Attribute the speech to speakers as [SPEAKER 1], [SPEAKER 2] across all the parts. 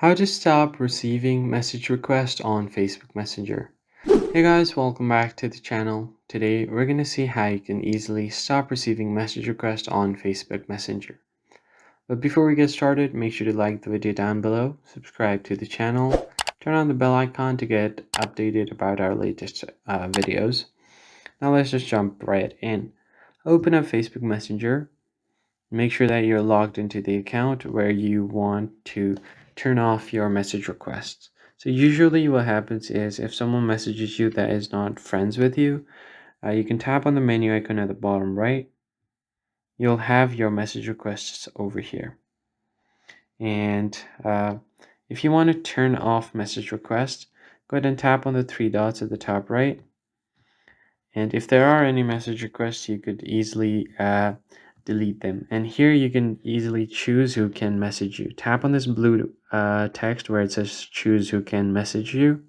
[SPEAKER 1] How to stop receiving message requests on Facebook Messenger. Hey guys, welcome back to the channel. Today we're going to see how you can easily stop receiving message requests on Facebook Messenger. But before we get started, make sure to like the video down below, subscribe to the channel, turn on the bell icon to get updated about our latest videos. Now let's just jump right in. Open up Facebook Messenger. Make sure that you're logged into the account where you want to turn off your message requests. So usually what happens is if someone messages you that is not friends with you, you can tap on the menu icon at the bottom right. You'll have your message requests over here. And if you want to turn off message requests, go ahead and tap on the three dots at the top right. And if there are any message requests, you could easily delete them. And here you can easily choose who can message you. Tap on this blue text where it says choose who can message you.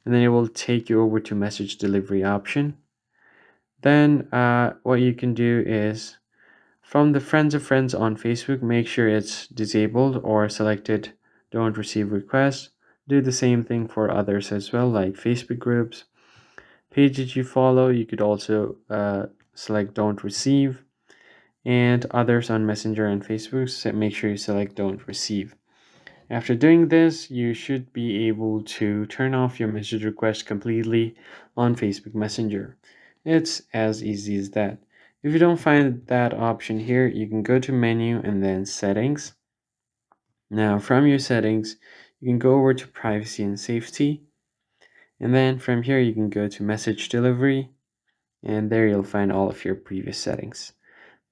[SPEAKER 1] And then it will take you over to message delivery option. Then what you can do is from the friends of friends on Facebook, make sure it's disabled or selected don't receive requests. Do the same thing for others as well, like Facebook groups. Pages you follow, you could also select don't receive, and others on Messenger and Facebook, so make sure you select don't receive. After doing this, you should be able to turn off your message request completely on Facebook Messenger. It's as easy as that. If you don't find that option here, you can go to menu and then settings. Now from your settings, you can go over to privacy and safety. And then from here, you can go to message delivery, and there you'll find all of your previous settings.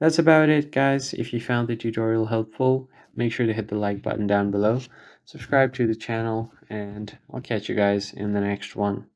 [SPEAKER 1] That's about it, guys. If you found the tutorial helpful, make sure to hit the like button down below, subscribe to the channel, and I'll catch you guys in the next one.